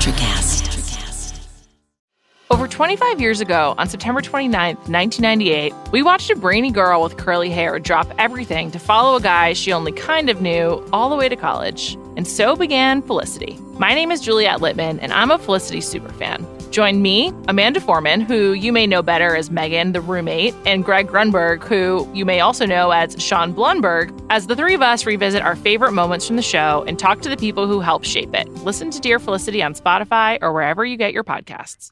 Electrocast. Over 25 years ago, on September 29th, 1998, we watched a brainy girl with curly hair drop everything to follow a guy she only kind of knew all the way to college. And so began Felicity. My name is Juliette Littman, and I'm a Felicity superfan. Join me, Amanda Foreman, who you may know better as Megan, the roommate, and Greg Grunberg, who you may also know as Sean Blunberg, as the three of us revisit our favorite moments from the show and talk to the people who helped shape it. Listen to Dear Felicity on Spotify or wherever you get your podcasts.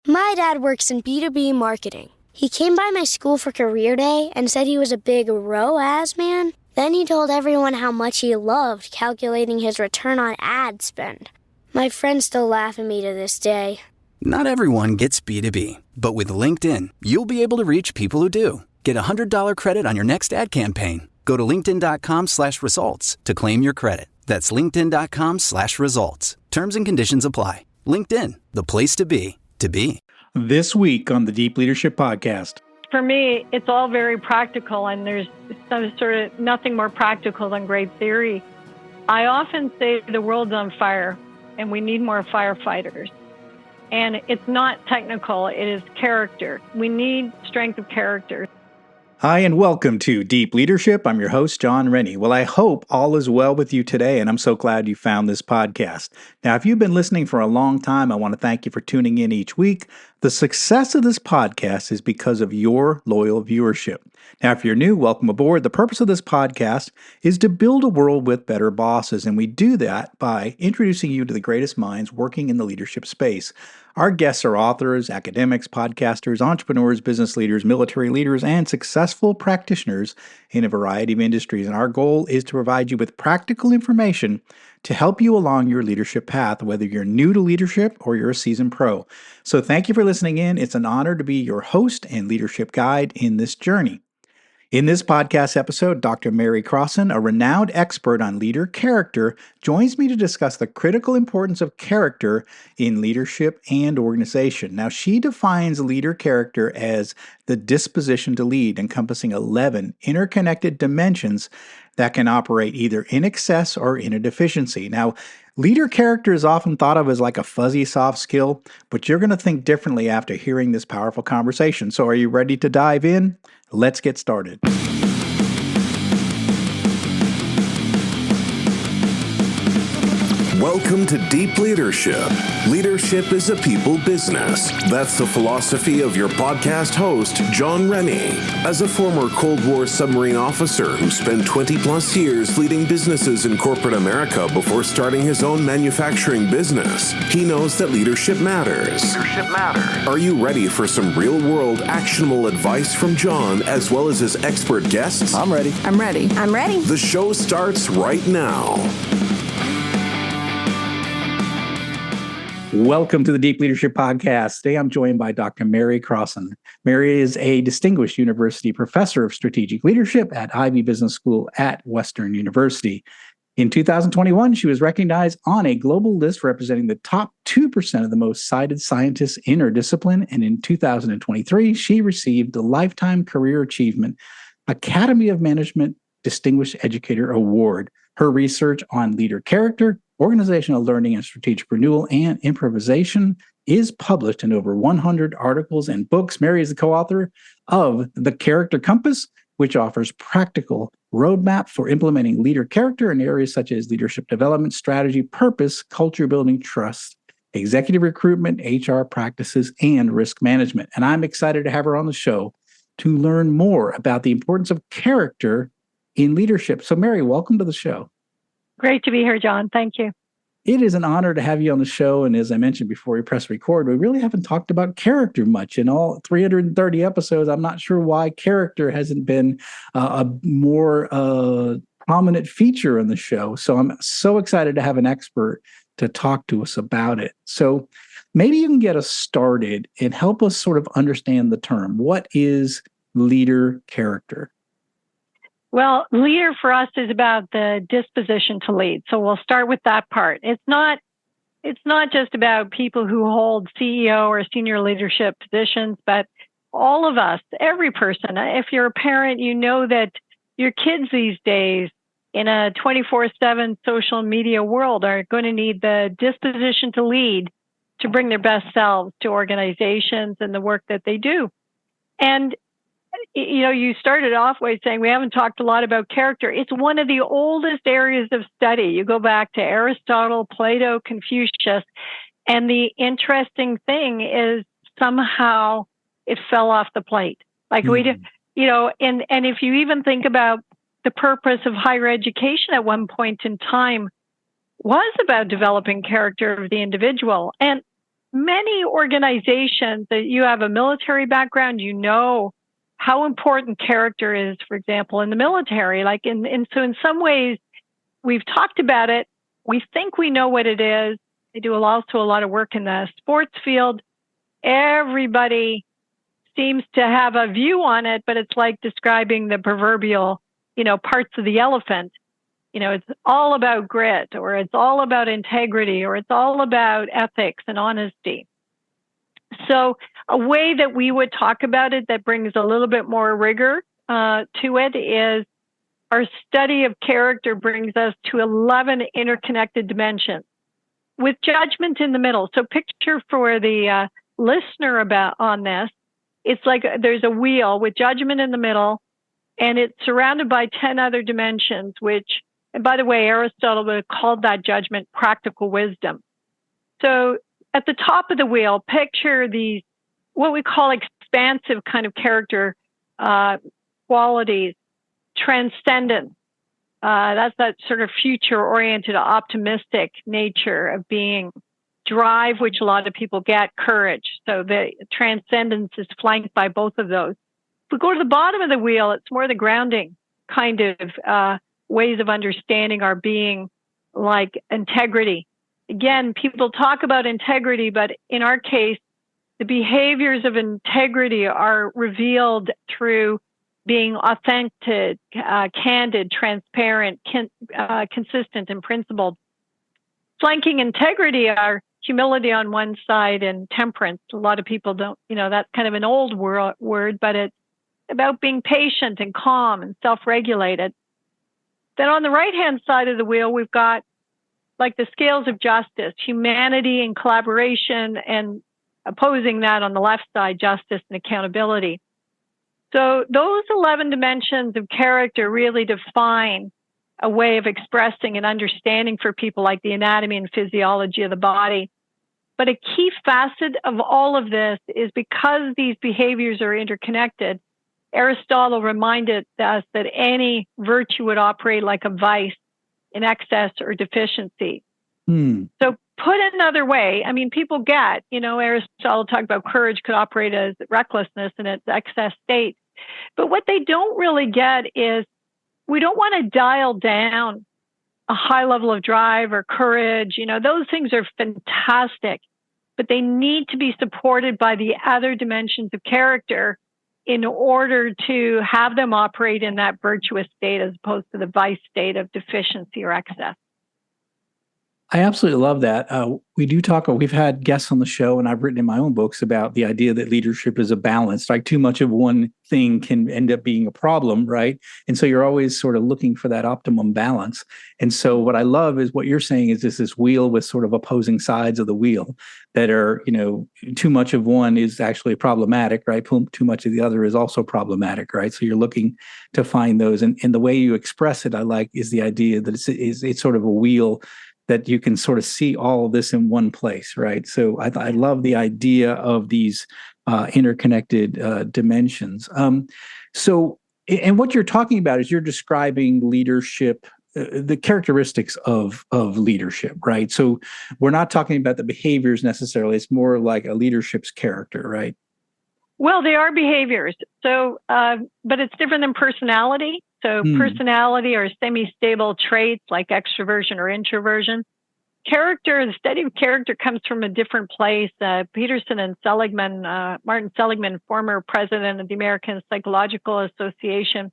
My dad works in B2B marketing. He came by my school for career day and said he was a big ROAS man. Then he told everyone how much he loved calculating his return on ad spend. My friends still laugh at me to this day. Not everyone gets B2B, but with LinkedIn, you'll be able to reach people who do. Get a $100 credit on your next ad campaign. Go to linkedin.com/results to claim your credit. That's linkedin.com/results. Terms and conditions apply. LinkedIn, the place to be, to be. This week on the Deep Leadership Podcast. For me, it's all very practical, and there's some sort of nothing more practical than great theory. I often say the world's on fire, and we need more firefighters. And it's not technical, it is character. We need strength of character. Hi, and welcome to Deep Leadership. I'm your host, John Rennie. Well, I hope all is well with you today, and I'm so glad you found this podcast. Now, if you've been listening for a long time, I want to thank you for tuning in each week. The success of this podcast is because of your loyal viewership. Now, if you're new, welcome aboard. The purpose of this podcast is to build a world with better bosses, and we do that by introducing you to the greatest minds working in the leadership space. Our guests are authors, academics, podcasters, entrepreneurs, business leaders, military leaders, and successful practitioners in a variety of industries. And our goal is to provide you with practical information to help you along your leadership path, whether you're new to leadership or you're a seasoned pro. So thank you for listening in. It's an honor to be your host and leadership guide in this journey. In this podcast episode, Dr. Mary Crossan, a renowned expert on leader character, joins me to discuss the critical importance of character in leadership and organization. Now, she defines leader character as the disposition to lead, encompassing 11 interconnected dimensions that can operate either in excess or in a deficiency. Now, leader character is often thought of as like a fuzzy soft skill, but you're going to think differently after hearing this powerful conversation. So are you ready to dive in? Let's get started. Welcome to Deep Leadership. Leadership is a people business. That's the philosophy of your podcast host, John Rennie. As a former Cold War submarine officer who spent 20 plus years leading businesses in corporate America before starting his own manufacturing business, he knows that leadership matters. Are you ready for some real-world actionable advice from John as well as his expert guests? I'm ready. The show starts right now. Welcome to the Deep Leadership Podcast. Today I'm joined by Dr. Mary Crossan. Mary is a distinguished university professor of strategic leadership at Ivey Business School at Western University. In 2021, she was recognized on a global list representing the top 2% of the most cited scientists in her discipline. And in 2023, she received the Lifetime Career Achievement Academy of Management Distinguished Educator Award. Her research on leader character, organizational learning and strategic renewal, and improvisation is published in over 100 articles and books. Mary is the co-author of The Character Compass, which offers practical roadmap for implementing leader character in areas such as leadership development, strategy, purpose, culture building, trust, executive recruitment, HR practices, and risk management. And I'm excited to have her on the show to learn more about the importance of character in leadership. So Mary, welcome to the show. Great to be here, John. Thank you. It is an honor to have you on the show. And as I mentioned before we press record, we really haven't talked about character much. In all 330 episodes, I'm not sure why character hasn't been a more prominent feature in the show. So I'm so excited to have an expert to talk to us about it. So maybe you can get us started and help us sort of understand the term. What is leader character? Well, leader for us is about the disposition to lead. So we'll start with that part. It's not just about people who hold CEO or senior leadership positions, but all of us, every person. If you're a parent, you know that your kids these days in a 24/7 social media world are going to need the disposition to lead, to bring their best selves to organizations and the work that they do. And you started off by saying we haven't talked a lot about character. It's one of the oldest areas of study. You go back to Aristotle, Plato, Confucius, and the interesting thing is somehow it fell off the plate. Like we did, and if you even think about the purpose of higher education at one point in time was about developing character of the individual. And many organizations that you have a military background, how important character is, for example, in the military. So in some ways, we've talked about it. We think we know what it is. They do also a lot of work in the sports field. Everybody seems to have a view on it, but it's like describing the proverbial, parts of the elephant. It's all about grit, or it's all about integrity, or it's all about ethics and honesty. So a way that we would talk about it that brings a little bit more rigor to it is our study of character brings us to 11 interconnected dimensions with judgment in the middle. So picture for the listener on this, it's like there's a wheel with judgment in the middle, and it's surrounded by 10 other dimensions, and by the way, Aristotle would have called that judgment practical wisdom. So at the top of the wheel, picture these, what we call expansive kind of character qualities, transcendence. That's that sort of future-oriented, optimistic nature of being. Drive, which a lot of people get, courage. So the transcendence is flanked by both of those. If we go to the bottom of the wheel, it's more the grounding kind of ways of understanding our being, like integrity. Again, people talk about integrity, but in our case, the behaviors of integrity are revealed through being authentic, candid, transparent, consistent, and principled. Flanking integrity are humility on one side and temperance. A lot of people don't, that's kind of an old word, but it's about being patient and calm and self-regulated. Then on the right-hand side of the wheel, we've got like the scales of justice, humanity and collaboration, and opposing that on the left side, justice and accountability. So those 11 dimensions of character really define a way of expressing and understanding for people, like the anatomy and physiology of the body. But a key facet of all of this is because these behaviors are interconnected, Aristotle reminded us that any virtue would operate like a vice in excess or deficiency. So put another way, people get, Aristotle talked about courage could operate as recklessness in its excess state. But what they don't really get is we don't want to dial down a high level of drive or courage. Those things are fantastic, but they need to be supported by the other dimensions of character in order to have them operate in that virtuous state as opposed to the vice state of deficiency or excess. I absolutely love that. We've had guests on the show, and I've written in my own books about the idea that leadership is a balance. Like too much of one thing can end up being a problem, right? And so you're always sort of looking for that optimum balance. And so what I love is what you're saying is this wheel with sort of opposing sides of the wheel that are, too much of one is actually problematic, right? Too much of the other is also problematic, right? So you're looking to find those. And the way you express it, I like, is the idea that it's sort of a wheel that you can sort of see all of this in one place, right? So I love the idea of these interconnected dimensions. So, and what you're talking about is you're describing leadership, the characteristics of leadership, right? So we're not talking about the behaviors necessarily. It's more like a leadership's character, right? Well, they are behaviors. So, but it's different than personality. So personality or semi-stable traits like extroversion or introversion. Character, the study of character comes from a different place. Peterson and Seligman, Martin Seligman, former president of the American Psychological Association,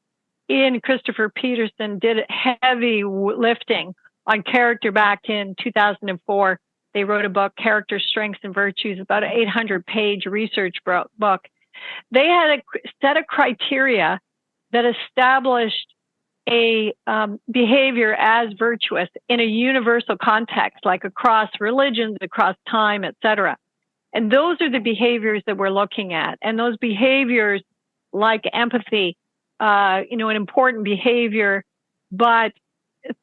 and Christopher Peterson did heavy lifting on character back in 2004. They wrote a book, Character, Strengths, and Virtues, about an 800-page research book. They had a set of criteria that established a behavior as virtuous in a universal context, like across religions, across time, etc. And those are the behaviors that we're looking at. And those behaviors, like empathy, an important behavior. But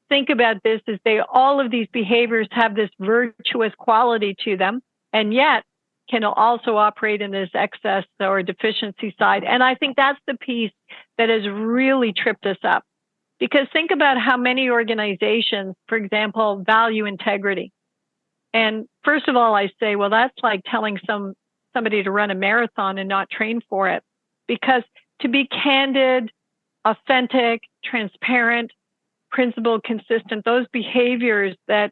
think about this: is all of these behaviors have this virtuous quality to them, and yet can also operate in this excess or deficiency side. And I think that's the piece that has really tripped us up. Because think about how many organizations, for example, value integrity. And first of all, I say, well, that's like telling somebody to run a marathon and not train for it. Because to be candid, authentic, transparent, principled, consistent, those behaviors that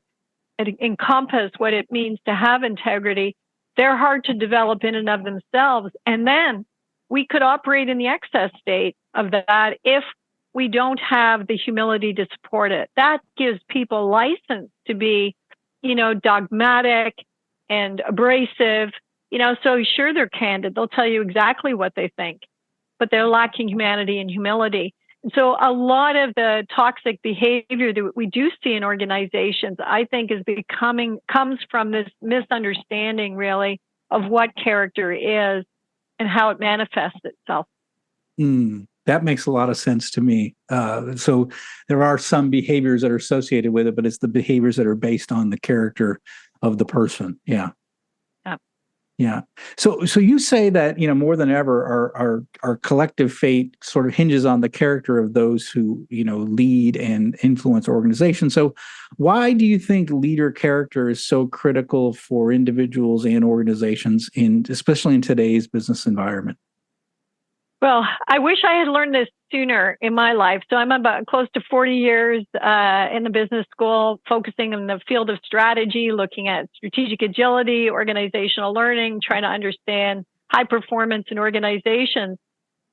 encompass what it means to have integrity, they're hard to develop in and of themselves. And then we could operate in the excess state of that if we don't have the humility to support it. That gives people license to be, dogmatic and abrasive. So sure, they're candid. They'll tell you exactly what they think, but they're lacking humanity and humility. And so a lot of the toxic behavior that we do see in organizations, I think, comes from this misunderstanding, really, of what character is and how it manifests itself. That makes a lot of sense to me. So there are some behaviors that are associated with it, but it's the behaviors that are based on the character of the person. Yeah. Yeah. So you say that, more than ever, our collective fate sort of hinges on the character of those who, lead and influence organizations. So why do you think leader character is so critical for individuals and organizations, especially in today's business environment? Well, I wish I had learned this sooner in my life. So I'm about close to 40 years in the business school, focusing in the field of strategy, looking at strategic agility, organizational learning, trying to understand high performance in organizations.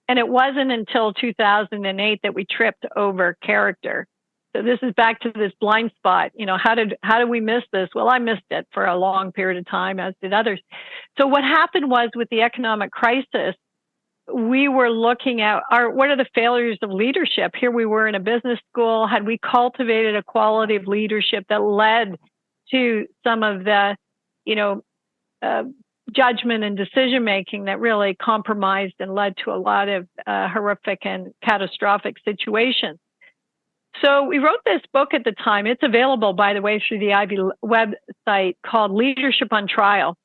And it wasn't until 2008 that we tripped over character. So this is back to this blind spot. How did we miss this? Well, I missed it for a long period of time, as did others. So what happened was, with the economic crisis, we were looking at what are the failures of leadership. Here we were in a business school. Had we cultivated a quality of leadership that led to some of the, judgment and decision making that really compromised and led to a lot of horrific and catastrophic situations? So we wrote this book at the time. It's available, by the way, through the Ivey website, called Leadership on Trial.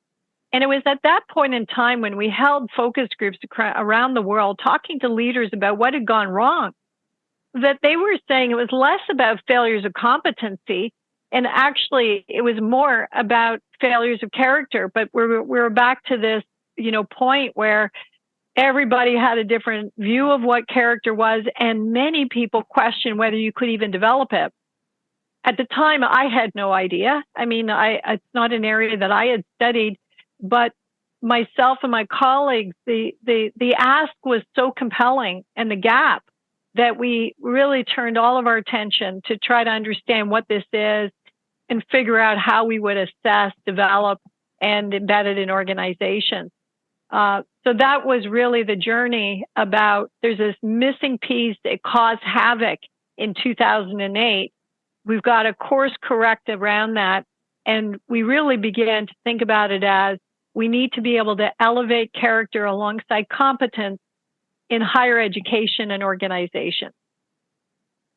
And it was at that point in time when we held focus groups around the world talking to leaders about what had gone wrong, that they were saying it was less about failures of competency, and actually it was more about failures of character. But we're back to this, point where everybody had a different view of what character was, and many people questioned whether you could even develop it. At the time, I had no idea. I mean, it's not an area that I had studied. But myself and my colleagues, the ask was so compelling, and the gap, that we really turned all of our attention to try to understand what this is and figure out how we would assess, develop, and embed it in organizations. So that was really the journey about, there's this missing piece. It caused havoc in 2008. We've got a course correct around that. And we really began to think about it as, we need to be able to elevate character alongside competence in higher education and organization.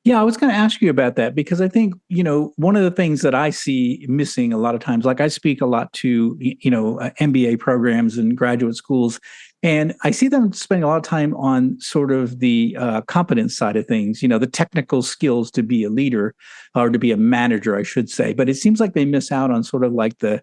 Yeah, I was going to ask you about that, because I think, one of the things that I see missing a lot of times, like I speak a lot to, MBA programs and graduate schools, and I see them spending a lot of time on sort of the competence side of things, the technical skills to be a leader, or to be a manager, I should say. But it seems like they miss out on sort of like the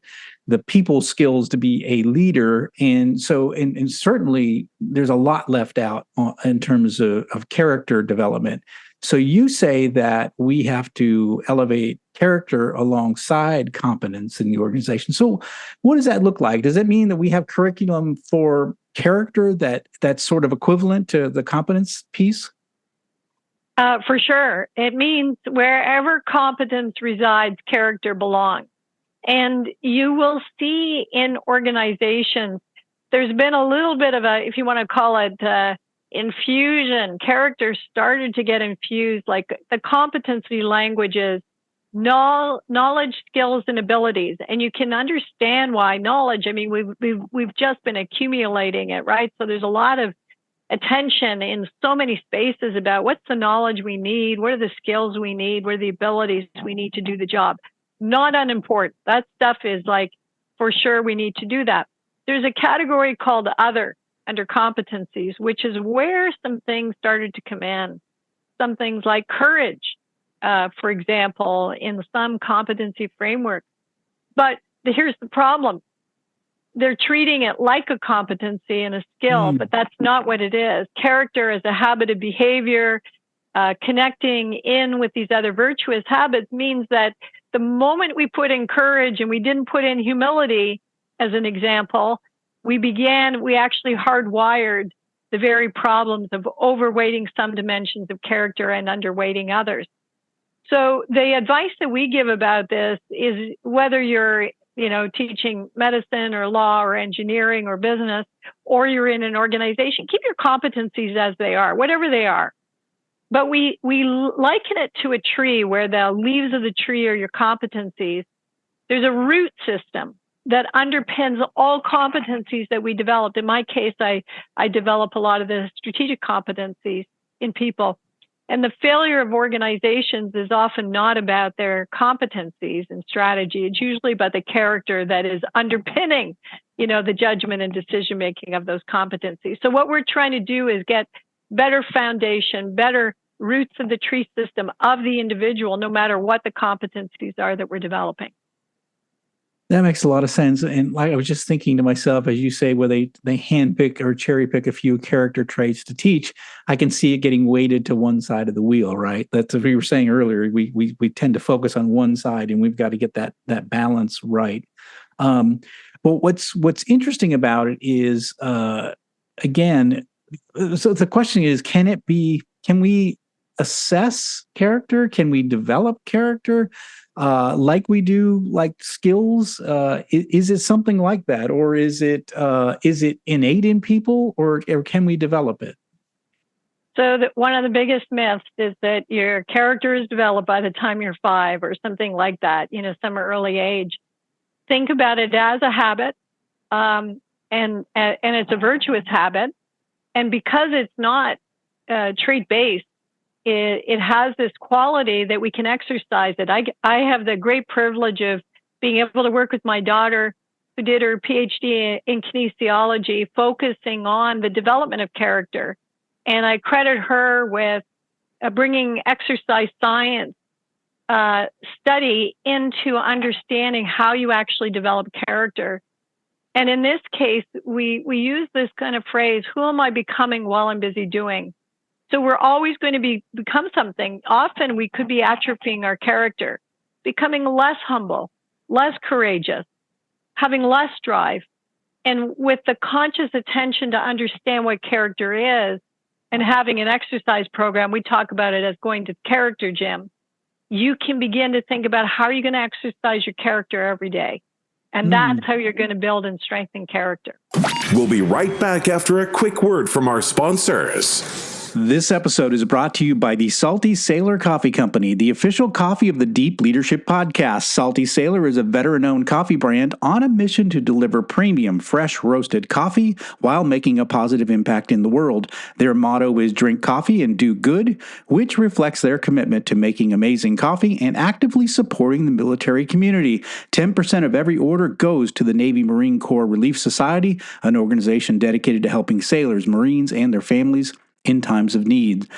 people skills to be a leader. And so, and certainly there's a lot left out in terms of character development. So you say that we have to elevate character alongside competence in the organization. So what does that look like? Does it mean that we have curriculum for character that's sort of equivalent to the competence piece? For sure. It means wherever competence resides, character belongs. And you will see in organizations, there's been a little bit of a, if you want to call it, infusion. Character started to get infused, like the competency languages, knowledge, skills, and abilities. And you can understand why knowledge. I mean, we've just been accumulating it, right? So there's a lot of attention in so many spaces about what's the knowledge we need, what are the skills we need, what are the abilities we need to do the job. Not unimportant. That stuff is like, for sure, we need to do that. There's a category called other under competencies, which is where some things started to come in. Some things like courage, for example, in some competency framework. But here's the problem. They're treating it like a competency and a skill, but that's not what it is. Character as a habit of behavior, connecting in with these other virtuous habits means that the moment we put in courage and we didn't put in humility, as an example, we actually hardwired the very problems of overweighting some dimensions of character and underweighting others. So the advice that we give about this is whether you're teaching medicine or law or engineering or business, or you're in an organization, keep your competencies as they are, whatever they are. But we liken it to a tree where the leaves of the tree are your competencies. There's a root system that underpins all competencies that we developed. In my case, I develop a lot of the strategic competencies in people. And the failure of organizations is often not about their competencies and strategy. It's usually about the character that is underpinning, the judgment and decision-making of those competencies. So what we're trying to do is get better foundation, better roots of the tree system of the individual, no matter what the competencies are that we're developing. That makes a lot of sense. And like I was just thinking to myself, as you say, where they handpick or cherry pick a few character traits to teach, I can see it getting weighted to one side of the wheel, right? That's what we were saying earlier. We tend to focus on one side, and we've got to get that balance right. But what's interesting about it is, again, so the question is, can we assess character? Can we develop character? Like we do, like skills, is it something like that, or is it innate in people, or can we develop it? So one of the biggest myths is that your character is developed by the time you're 5 or something like that, some early age. Think about it as a habit, and it's a virtuous habit, and because it's not trait-based, it has this quality that we can exercise it. I have the great privilege of being able to work with my daughter, who did her PhD in kinesiology, focusing on the development of character. And I credit her with bringing exercise science study into understanding how you actually develop character. And in this case, we use this kind of phrase, who am I becoming while I'm busy doing? So we're always going to become something. Often we could be atrophying our character, becoming less humble, less courageous, having less drive. And with the conscious attention to understand what character is and having an exercise program, we talk about it as going to character gym. You can begin to think about how are you going to exercise your character every day. And that's how you're going to build and strengthen character. We'll be right back after a quick word from our sponsors. This episode is brought to you by the Salty Sailor Coffee Company, the official coffee of the Deep Leadership Podcast. Salty Sailor is a veteran-owned coffee brand on a mission to deliver premium, fresh roasted coffee while making a positive impact in the world. Their motto is drink coffee and do good, which reflects their commitment to making amazing coffee and actively supporting the military community. 10% of every order goes to the Navy Marine Corps Relief Society, an organization dedicated to helping sailors, Marines, and their families in times of need.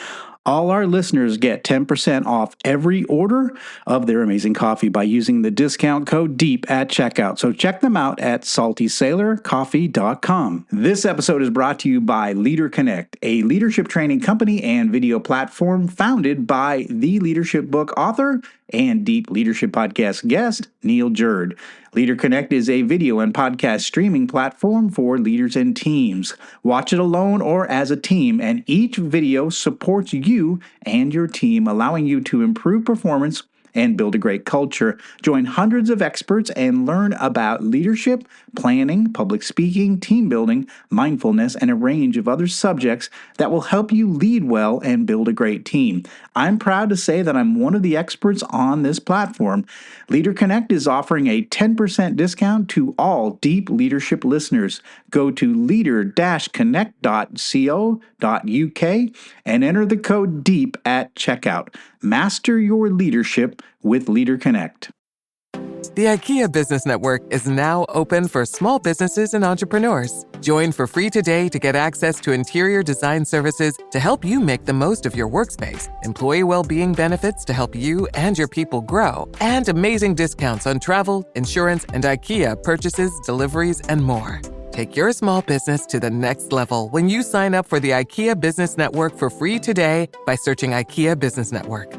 All our listeners get 10% off every order of their amazing coffee by using the discount code DEEP at checkout. So check them out at saltysailorcoffee.com. This episode is brought to you by Leader Connect, a leadership training company and video platform founded by the leadership book author and Deep Leadership Podcast guest, Neil Jerd. Leader Connect is a video and podcast streaming platform for leaders and teams. Watch it alone or as a team, and each video supports you and your team, allowing you to improve performance and build a great culture. Join hundreds of experts and learn about leadership, planning, public speaking, team building, mindfulness, and a range of other subjects that will help you lead well and build a great team. I'm proud to say that I'm one of the experts on this platform. Leader Connect is offering a 10% discount to all Deep Leadership listeners. Go to leader-connect.co.uk and enter the code DEEP at checkout. Master your leadership with Leader Connect. The IKEA Business Network is now open for small businesses and entrepreneurs. Join for free today to get access to interior design services to help you make the most of your workspace, employee well-being benefits to help you and your people grow, and amazing discounts on travel, insurance, and IKEA purchases, deliveries, and more. Take your small business to the next level when you sign up for the IKEA Business Network for free today by searching IKEA Business Network.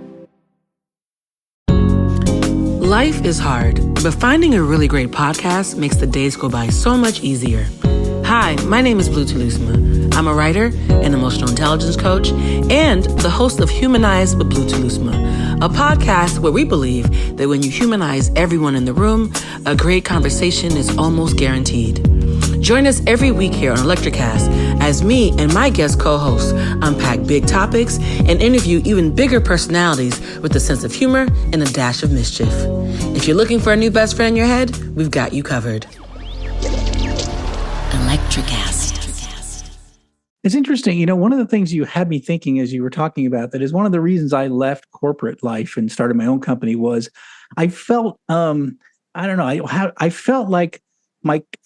Life is hard, but finding a really great podcast makes the days go by so much easier. Hi, my name is Blue Telusma. I'm a writer, an emotional intelligence coach, and the host of Humanize with Blue Telusma, a podcast where we believe that when you humanize everyone in the room, a great conversation is almost guaranteed. Join us every week here on Electricast as me and my guest co-hosts unpack big topics and interview even bigger personalities with a sense of humor and a dash of mischief. If you're looking for a new best friend in your head, we've got you covered. Electricast. It's interesting. One of the things you had me thinking as you were talking about that is one of the reasons I left corporate life and started my own company was I felt, I felt like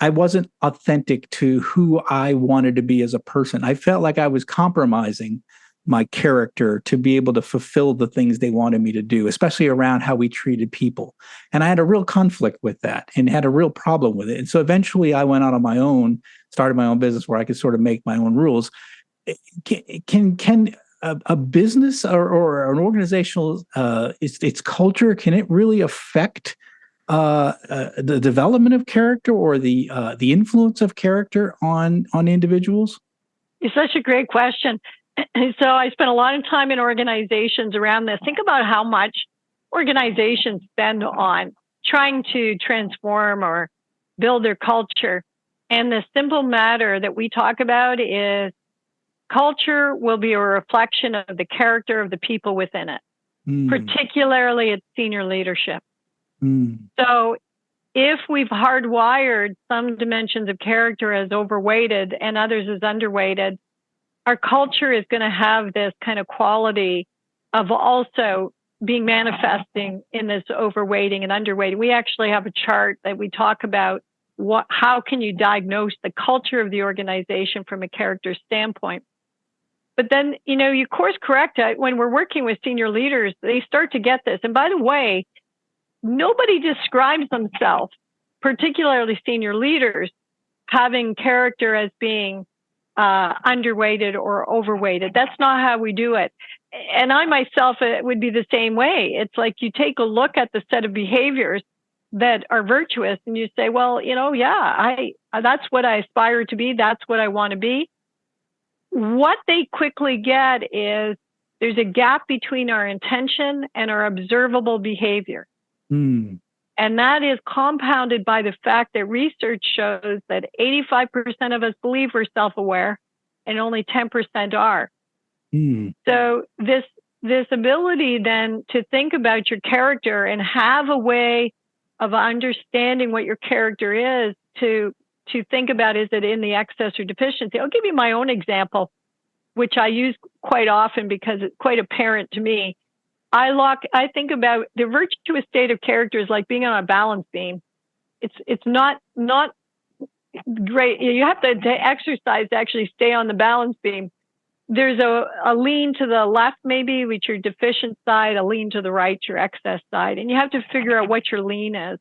I wasn't authentic to who I wanted to be as a person. I felt like I was compromising my character to be able to fulfill the things they wanted me to do, especially around how we treated people. And I had a real conflict with that and had a real problem with it. And so eventually I went out on my own, started my own business where I could sort of make my own rules. Can a business or an organizational, its culture, can it really affect the development of character or the influence of character on individuals? It's such a great question. So I spent a lot of time in organizations around this. Think about how much organizations spend on trying to transform or build their culture. And the simple matter that we talk about is culture will be a reflection of the character of the people within it, particularly at senior leadership. So if we've hardwired some dimensions of character as overweighted and others as underweighted, our culture is going to have this kind of quality of also being manifesting in this overweighting and underweighting. We actually have a chart that we talk about how can you diagnose the culture of the organization from a character standpoint. But then, you course correct when we're working with senior leaders, they start to get this. And by the way, nobody describes themselves, particularly senior leaders, having character as being underweighted or overweighted. That's not how we do it. And I myself would be the same way. It's like you take a look at the set of behaviors that are virtuous and you say, well, that's what I aspire to be. That's what I want to be. What they quickly get is there's a gap between our intention and our observable behavior. And that is compounded by the fact that research shows that 85% of us believe we're self-aware and only 10% are. So this ability then to think about your character and have a way of understanding what your character is to think about, is it in the excess or deficiency? I'll give you my own example, which I use quite often because it's quite apparent to me. I think about the virtuous state of character is like being on a balance beam. It's not great. You have to exercise to actually stay on the balance beam. There's a lean to the left, maybe, which your deficient side, a lean to the right, your excess side. And you have to figure out what your lean is.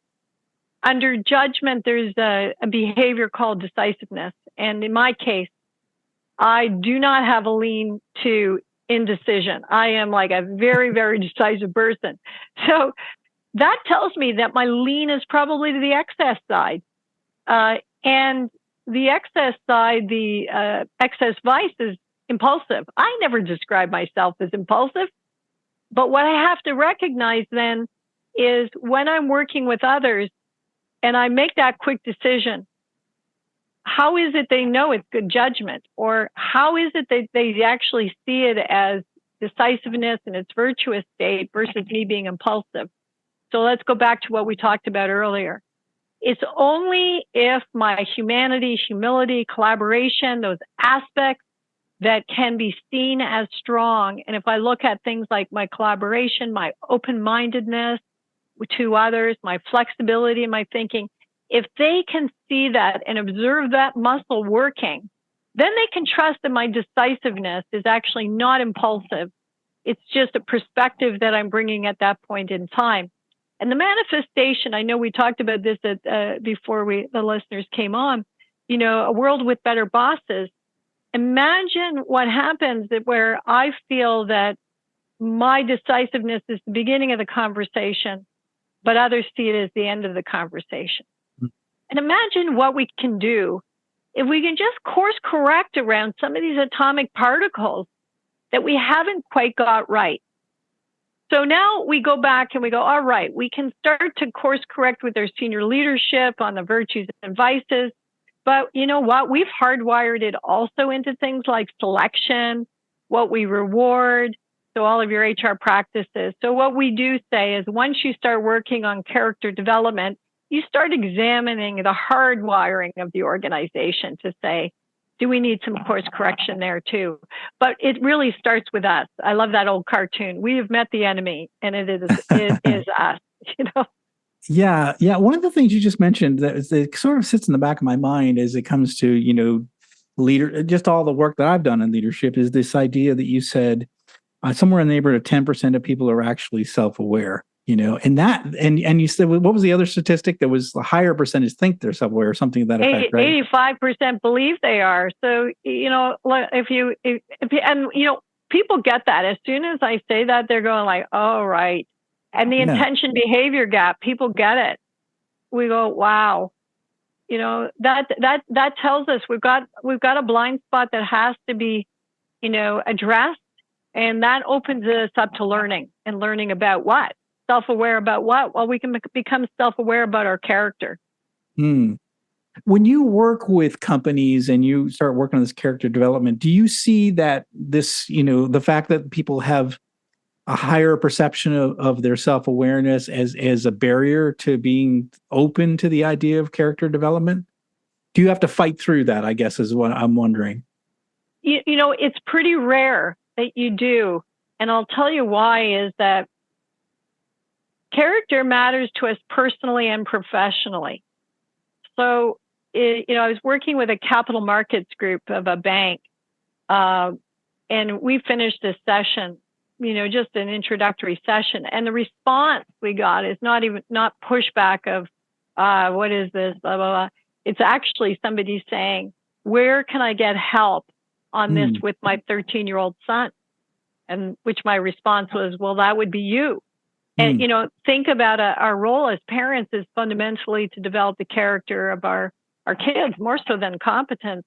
Under judgment, there's a behavior called decisiveness. And in my case, I do not have a lean to indecision. I am like a very, very decisive person. So that tells me that my lean is probably to the excess side. And the excess side, the excess vice is impulsive. I never describe myself as impulsive. But what I have to recognize then is when I'm working with others and I make that quick decision, how is it they know it's good judgment? Or how is it that they actually see it as decisiveness in its virtuous state versus me being impulsive? So let's go back to what we talked about earlier. It's only if my humanity, humility, collaboration, those aspects that can be seen as strong. And if I look at things like my collaboration, my open-mindedness to others, my flexibility in my thinking, if they can see that and observe that muscle working, then they can trust that my decisiveness is actually not impulsive. It's just a perspective that I'm bringing at that point in time. And the manifestation, I know we talked about this before the listeners came on, a world with better bosses. Imagine what happens where I feel that my decisiveness is the beginning of the conversation, but others see it as the end of the conversation. And imagine what we can do if we can just course correct around some of these atomic particles that we haven't quite got right. So now we go back and we go, all right, we can start to course correct with our senior leadership on the virtues and vices. But you know what? We've hardwired it also into things like selection, what we reward, so all of your HR practices. So what we do say is once you start working on character development, you start examining the hardwiring of the organization to say, do we need some course correction there too? But it really starts with us. I love that old cartoon. We have met the enemy, and it is us. Yeah. One of the things you just mentioned that sort of sits in the back of my mind as it comes to just all the work that I've done in leadership is this idea that you said somewhere in the neighborhood of 10% of people are actually self-aware. And you said, what was the other statistic? There was a higher percentage think they're self-aware or something to that effect, right? 85% believe they are. So, people get that. As soon as I say that, they're going like, oh, right. And the intention behavior gap, people get it. We go, wow. That tells us we've got a blind spot that has to be, addressed. And that opens us up to learning about what? Self-aware about what? Well, we can become self-aware about our character. When you work with companies and you start working on this character development, do you see that this, the fact that people have a higher perception of their self-awareness as a barrier to being open to the idea of character development? Do you have to fight through that, I guess, is what I'm wondering. It's pretty rare that you do. And I'll tell you why is that character matters to us personally and professionally. So, I was working with a capital markets group of a bank, and we finished a session, just an introductory session. And the response we got is not pushback of, what is this, blah, blah, blah. It's actually somebody saying, where can I get help on this with my 13-year-old son? And which my response was, well, that would be you. And, think about our role as parents is fundamentally to develop the character of our kids, more so than competence.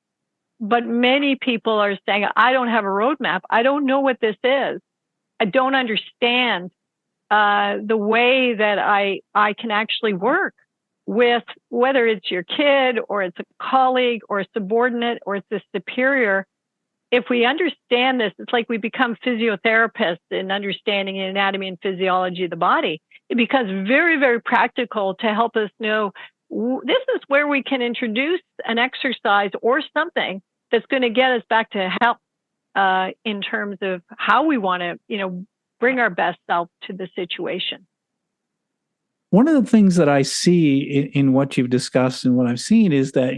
But many people are saying, I don't have a roadmap. I don't know what this is. I don't understand the way that I can actually work with, whether it's your kid or it's a colleague or a subordinate or it's a superior. If we understand this, it's like we become physiotherapists in understanding anatomy and physiology of the body. It becomes very, very practical to help us know this is where we can introduce an exercise or something that's going to get us back to health in terms of how we want to, bring our best self to the situation. One of the things that I see in what you've discussed and what I've seen is that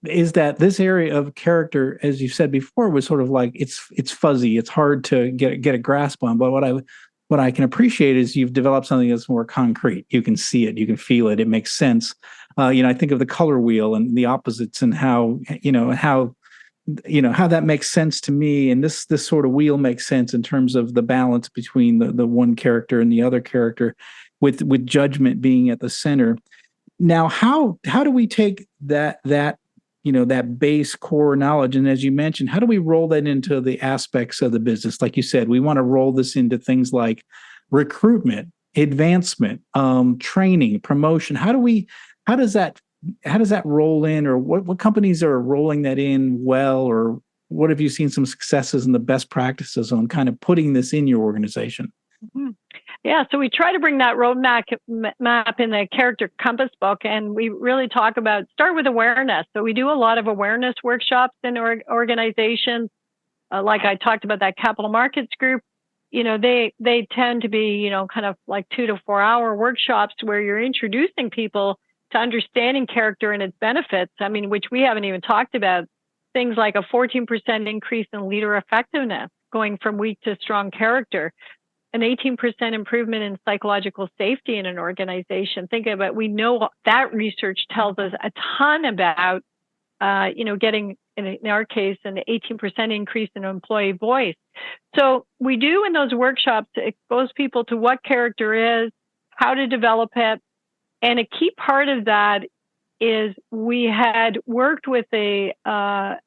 is that this area of character, as you said before, was sort of like it's fuzzy. It's hard to get a grasp on. But what I can appreciate is you've developed something that's more concrete. You can see it, you can feel it. It makes sense. I think of the color wheel and the opposites and how that makes sense to me. And this sort of wheel makes sense in terms of the balance between the one character and the other character, with judgment being at the center. Now, how do we take that base core knowledge, and as you mentioned, how do we roll that into the aspects of the business? Like you said, we want to roll this into things like recruitment. advancement, training, promotion. How does that roll in, or what companies are rolling that in well, or what have you seen some successes and the best practices on kind of putting this in your organization? Mm-hmm. Yeah, so we try to bring that roadmap in the character compass book, and we really talk about start with awareness. So we do a lot of awareness workshops in organizations. Like I talked about that capital markets group, they tend to be, kind of like 2 to 4 hour workshops where you're introducing people to understanding character and its benefits. I mean, which we haven't even talked about. Things like a 14% increase in leader effectiveness, going from weak to strong character, an 18% improvement in psychological safety in an organization. Think about, we know that research tells us a ton about, getting, in our case, an 18% increase in employee voice. So we do in those workshops expose people to what character is, how to develop it. And a key part of that is we had worked with an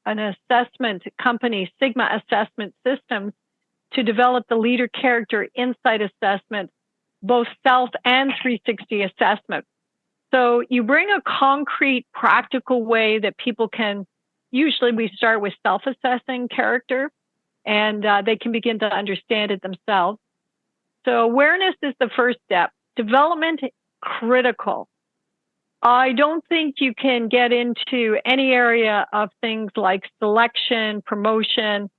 assessment company, Sigma Assessment Systems, to develop the leader character insight assessment, both self and 360 assessment. So you bring a concrete, practical way that people can, usually we start with self-assessing character, and they can begin to understand it themselves. So awareness is the first step. Development, critical. I don't think you can get into any area of things like selection, promotion.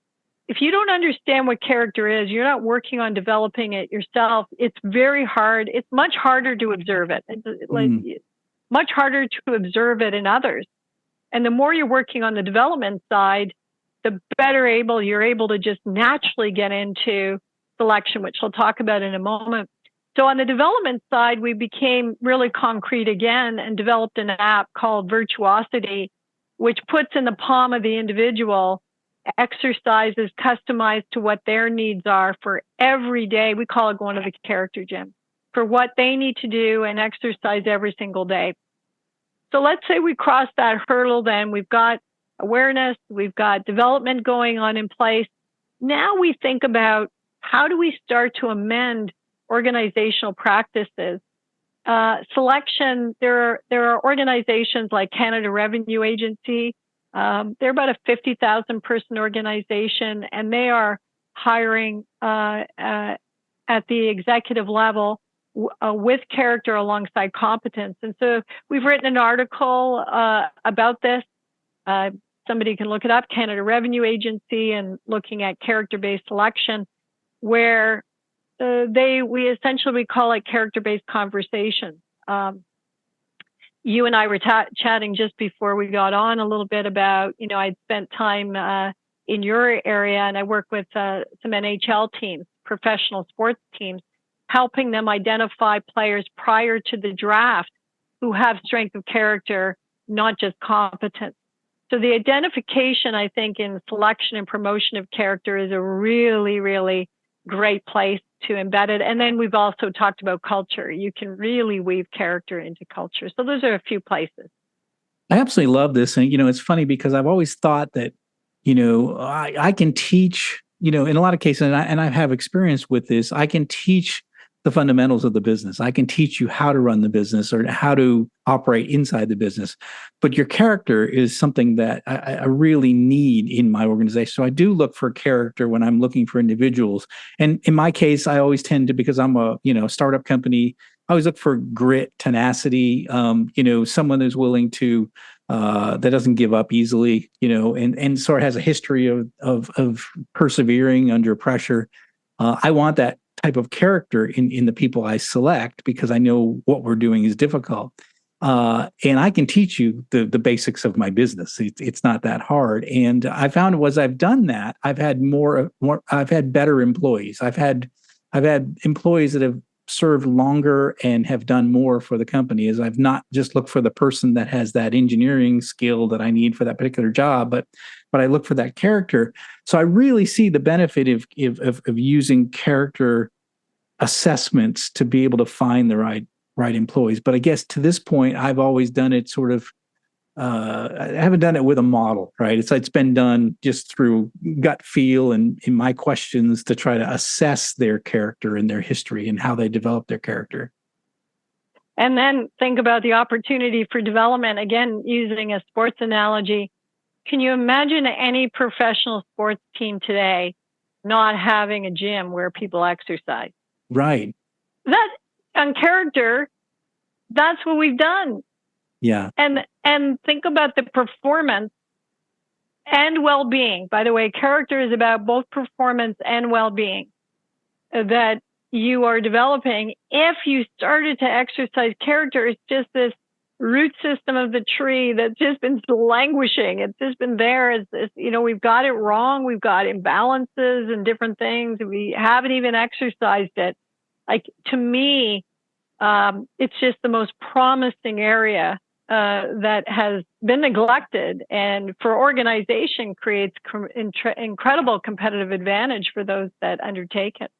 If you don't understand what character is, you're not working on developing it yourself. It's very hard. It's much harder to observe it. Much harder to observe it in others. And the more you're working on the development side, the better you're able to just naturally get into selection, which I'll talk about in a moment. So on the development side, we became really concrete again and developed an app called Virtuosity, which puts in the palm of the individual exercises customized to what their needs are for every day. We call it going to the character gym, for what they need to do and exercise every single day. So let's say we cross that hurdle, then we've got awareness, we've got development going on in place. Now we think about how do we start to amend organizational practices. Selection, there are organizations like Canada Revenue Agency. They're about a 50,000 person organization, and they are hiring at the executive level with character alongside competence. And so we've written an article about this. Somebody can look it up, Canada Revenue Agency, and looking at character-based selection, where we essentially call it character-based conversations. You and I were chatting just before we got on a little bit about, I'd spent time in your area, and I work with some NHL teams, professional sports teams, helping them identify players prior to the draft who have strength of character, not just competence. So the identification, I think, in selection and promotion of character is a really, really great place to embed it. And then we've also talked about culture. You can really weave character into culture. So those are a few places. I absolutely love this. And, it's funny because I've always thought that, I can teach, in a lot of cases, and I have experience with this, I can teach the fundamentals of the business. I can teach you how to run the business or how to operate inside the business. But your character is something that I really need in my organization. So I do look for character when I'm looking for individuals. And in my case, I always tend to, because I'm a startup company, I always look for grit, tenacity, someone who's willing to that doesn't give up easily, and sort of has a history of persevering under pressure. I want that type of character in the people I select, because I know what we're doing is difficult. And I can teach you the basics of my business. It's not that hard. And I found as I've done that, I've had I've had better employees. I've had employees that have served longer and have done more for the company, as I've not just looked for the person that has that engineering skill that I need for that particular job, but I look for that character. So I really see the benefit of using character assessments to be able to find the right employees. But I guess to this point, I've always done it sort of I haven't done it with a model, right? It's been done just through gut feel and in my questions to try to assess their character and their history and how they develop their character. And then think about the opportunity for development. Again, using a sports analogy, can you imagine any professional sports team today not having a gym where people exercise? Right. That on character, that's what we've done. Yeah. And think about the performance and well-being. By the way, character is about both performance and well-being that you are developing. If you started to exercise character, it's just this root system of the tree that's just been languishing. It's just been there as this, we've got it wrong. We've got imbalances and different things. We haven't even exercised it. Like, to me, it's just the most promising area that has been neglected, and for organization creates incredible competitive advantage for those that undertake it.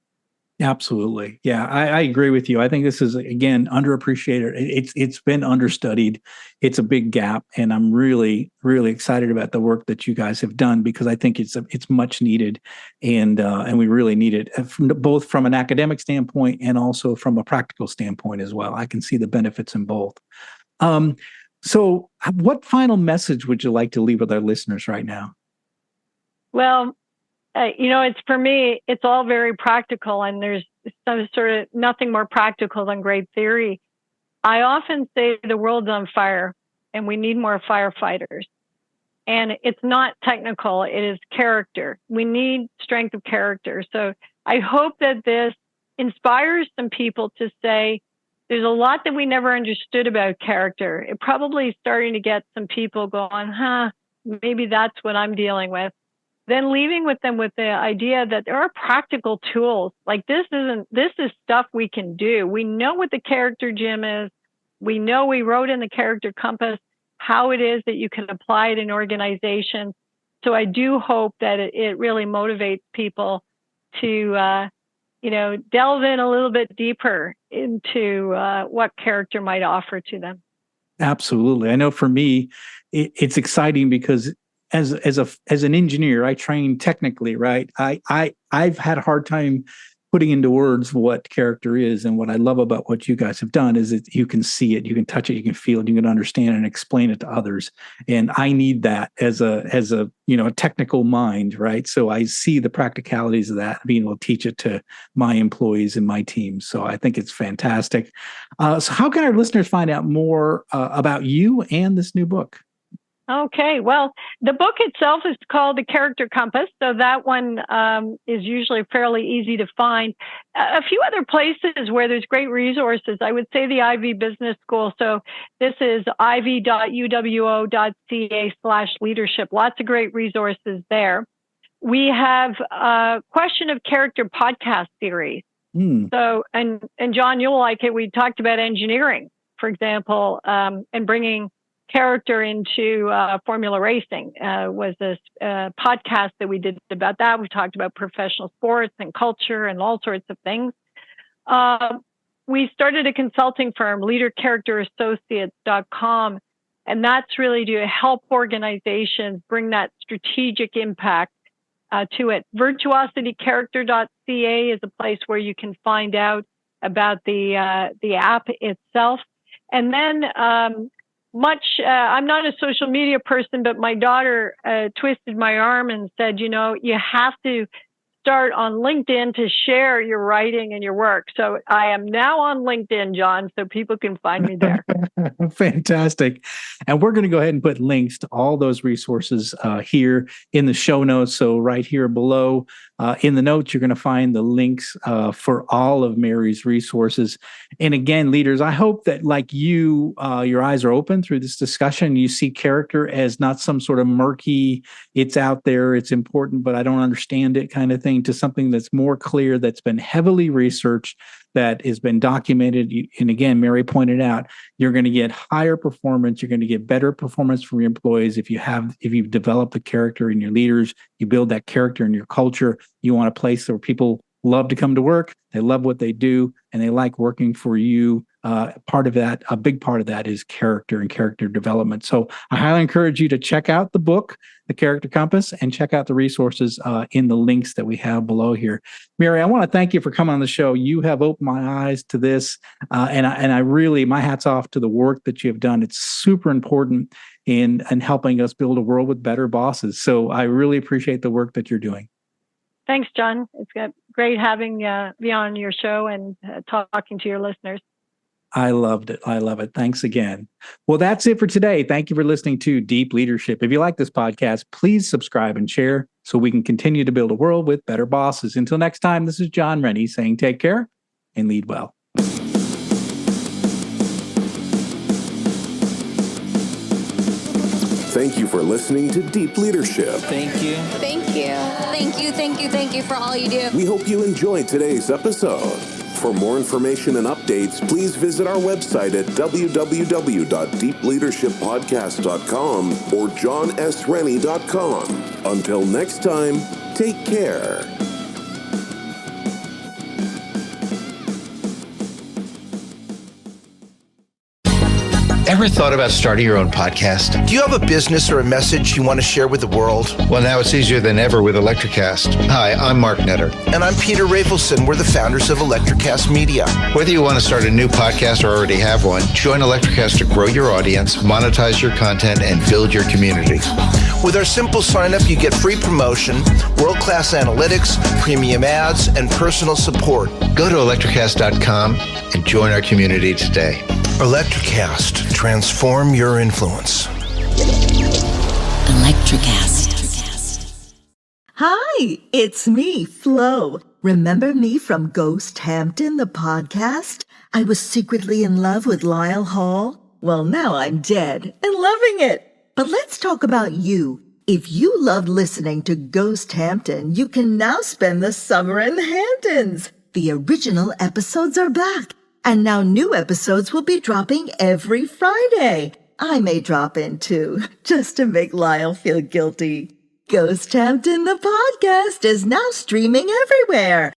Absolutely. Yeah, I agree with you. I think this is, again, underappreciated. It's been understudied. It's a big gap, and I'm really, really excited about the work that you guys have done, because I think it's much needed, and we really need it both from an academic standpoint and also from a practical standpoint as well. I can see the benefits in both. So what final message would you like to leave with our listeners right now? Well, it's, for me, it's all very practical, and there's some sort of nothing more practical than great theory. I often say the world's on fire and we need more firefighters. And it's not technical, it is character. We need strength of character. So I hope that this inspires some people to say, there's a lot that we never understood about character. It probably is starting to get some people going, maybe that's what I'm dealing with. Then leaving with them with the idea that there are practical tools. Like, this is stuff we can do. We know what the character gym is. We know, we wrote in the character compass how it is that you can apply it in organizations. So I do hope that it really motivates people to, delve in a little bit deeper into what character might offer to them. Absolutely. I know for me, it's exciting because as an engineer, I train technically, right? I've had a hard time putting into words what character is, and what I love about what you guys have done is that you can see it, you can touch it, you can feel it, you can understand it and explain it to others. And I need that as a technical mind, right? So I see the practicalities of that, being able to teach it to my employees and my team. So I think it's fantastic. So how can our listeners find out more about you and this new book? Okay, well, the book itself is called The Character Compass, so that one is usually fairly easy to find. A few other places where there's great resources, I would say the Ivey Business School. So this is ivy.uwo.ca/leadership. Lots of great resources there. We have a Question of Character podcast series. So, and John, you'll like it. We talked about engineering, for example, and bringing character into formula racing was this podcast that we did about that. We talked about professional sports and culture and all sorts of things. We started a consulting firm, leadercharacterassociates.com, and that's really to help organizations bring that strategic impact to it. Virtuositycharacter.ca is a place where you can find out about the app itself. And then I'm not a social media person, but my daughter twisted my arm and said, you have to start on LinkedIn to share your writing and your work. So I am now on LinkedIn, John, so people can find me there. Fantastic. And we're going to go ahead and put links to all those resources here in the show notes. So right here below in the notes, you're going to find the links for all of Mary's resources. And again, leaders, I hope that like you, your eyes are open through this discussion. You see character as not some sort of murky, it's out there, it's important, but I don't understand it kind of thing, to something that's more clear, that's been heavily researched, that has been documented. And again, Mary pointed out, you're going to get higher performance. You're going to get better performance from your employees if you've developed the character in your leaders. You build that character in your culture. You want a place where people love to come to work, they love what they do, and they like working for you. Part of that, a big part of that is character and character development. So I highly encourage you to check out the book, The Character Compass, and check out the resources in the links that we have below here. Mary, I want to thank you for coming on the show. You have opened my eyes to this, and I really, my hat's off to the work that you have done. It's super important in helping us build a world with better bosses. So I really appreciate the work that you're doing. Thanks, John. It's great having me on your show and talking to your listeners. I loved it. I love it. Thanks again. Well, that's it for today. Thank you for listening to Deep Leadership. If you like this podcast, please subscribe and share so we can continue to build a world with better bosses. Until next time, this is John Rennie saying take care and lead well. Thank you for listening to Deep Leadership. Thank you. Thank you. Thank you, thank you, thank you for all you do. We hope you enjoyed today's episode. For more information and updates, please visit our website at www.deepleadershippodcast.com or johnsrennie.com. Until next time, take care. Ever thought about starting your own podcast? Do you have a business or a message you want to share with the world? Well, now it's easier than ever with Electricast. Hi, I'm Mark Netter. And I'm Peter Rafelson. We're the founders of Electricast Media. Whether you want to start a new podcast or already have one, join Electricast to grow your audience, monetize your content, and build your community. With our simple sign-up, you get free promotion, world-class analytics, premium ads, and personal support. Go to electricast.com and join our community today. Electricast. Transform your influence. Electricast. Hi, it's me, Flo. Remember me from Ghost Hampton, the podcast? I was secretly in love with Lyle Hall. Well, now I'm dead and loving it. But let's talk about you. If you loved listening to Ghost Hampton, you can now spend the summer in the Hamptons. The original episodes are back. And now new episodes will be dropping every Friday. I may drop in too, just to make Lyle feel guilty. Ghost Hampton, the podcast, is now streaming everywhere.